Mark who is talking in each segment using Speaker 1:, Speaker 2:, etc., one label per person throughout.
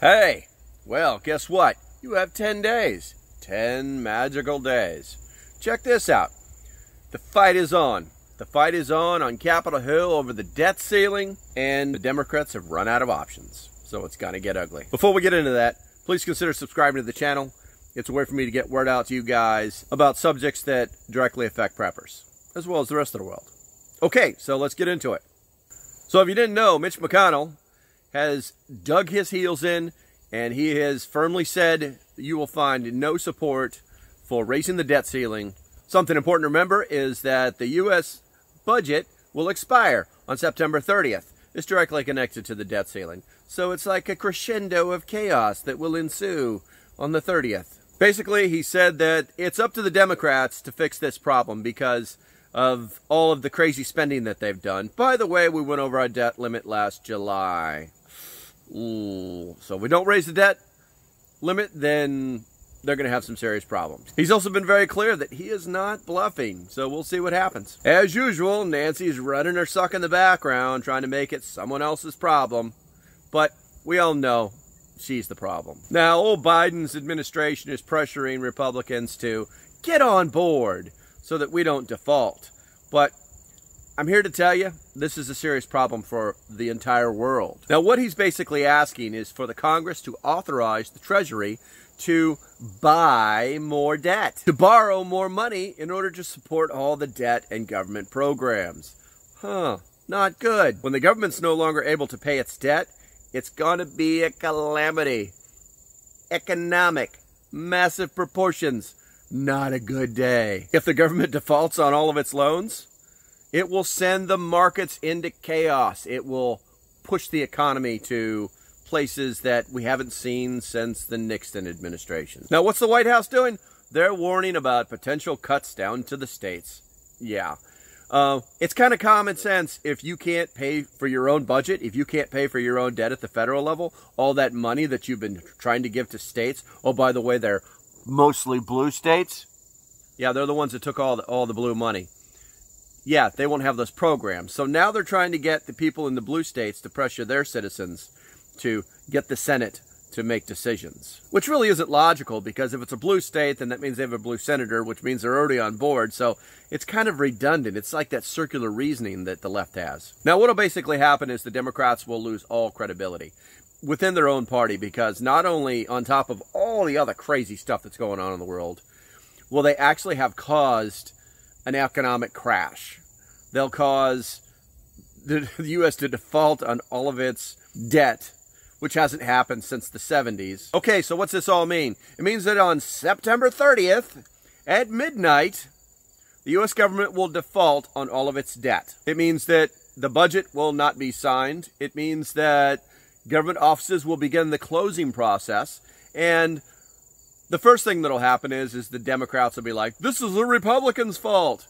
Speaker 1: Hey, well, guess what? You have 10 days. 10 magical days. Check this out. The fight is on. The fight is on Capitol Hill over the debt ceiling, and the Democrats have run out of options. So it's gonna get ugly. Before we get into that, please consider subscribing to the channel. It's a way for me to get word out to you guys about subjects that directly affect preppers, as well as the rest of the world. Okay, so let's get into it. So if you didn't know, Mitch McConnell has dug his heels in, and he has firmly said you will find no support for raising the debt ceiling. Something important to remember is that the U.S. budget will expire on September 30th. It's directly connected to the debt ceiling. So it's like a crescendo of chaos that will ensue on the 30th. Basically, he said that it's up to the Democrats to fix this problem because of all of the crazy spending that they've done. By the way, we went over our debt limit last July. So if we don't raise the debt limit, then they're going to have some serious problems. He's also been very clear that he is not bluffing, so we'll see what happens. As usual, Nancy's running her suck in the background, trying to make it someone else's problem, but we all know she's the problem. Now, old Biden's administration is pressuring Republicans to get on board so that we don't default, but I'm here to tell you, this is a serious problem for the entire world. Now, what he's basically asking is for the Congress to authorize the Treasury to buy more debt, to borrow more money in order to support all the debt and government programs. Not good. When the government's no longer able to pay its debt, it's going to be a calamity. Economic, massive proportions. Not a good day. If the government defaults on all of its loans, it will send the markets into chaos. It will push the economy to places that we haven't seen since the Nixon administration. Now, what's the White House doing? They're warning about potential cuts down to the states. Yeah. It's kind of common sense. If you can't pay for your own budget, if you can't pay for your own debt at the federal level, all that money that you've been trying to give to states, oh, by the way, they're mostly blue states. Yeah, they're the ones that took all the blue money. Yeah, they won't have those programs. So now they're trying to get the people in the blue states to pressure their citizens to get the Senate to make decisions. Which really isn't logical, because if it's a blue state, then that means they have a blue senator, which means they're already on board. So it's kind of redundant. It's like that circular reasoning that the left has. Now, what will basically happen is the Democrats will lose all credibility within their own party, because not only on top of all the other crazy stuff that's going on in the world, will they actually have caused an economic crash. They'll cause the U.S. to default on all of its debt, which hasn't happened since the 70s. Okay, so what's this all mean? It means that on September 30th at midnight, the U.S. government will default on all of its debt. It means that the budget will not be signed. It means that government offices will begin the closing process, and the first thing that'll happen is the Democrats will be like, this is the Republicans' fault.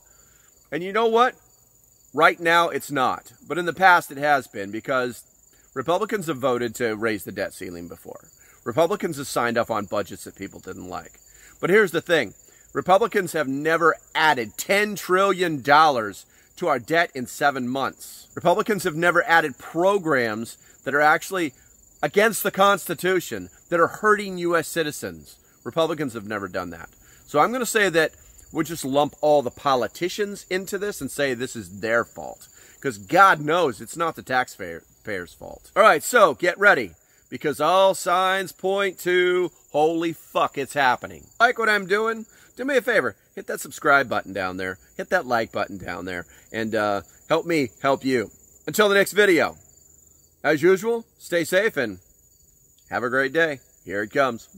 Speaker 1: And you know what? Right now, it's not. But in the past, it has been, because Republicans have voted to raise the debt ceiling before. Republicans have signed up on budgets that people didn't like. But here's the thing. Republicans have never added $10 trillion to our debt in 7 months. Republicans have never added programs that are actually against the Constitution, that are hurting U.S. citizens. Republicans have never done that. So I'm going to say that we'll just lump all the politicians into this and say this is their fault. Because God knows it's not the taxpayers' fault. All right, so get ready, because all signs point to holy fuck, it's happening. Like what I'm doing? Do me a favor. Hit that subscribe button down there. Hit that like button down there. And help me help you. Until the next video. As usual, stay safe and have a great day. Here it comes.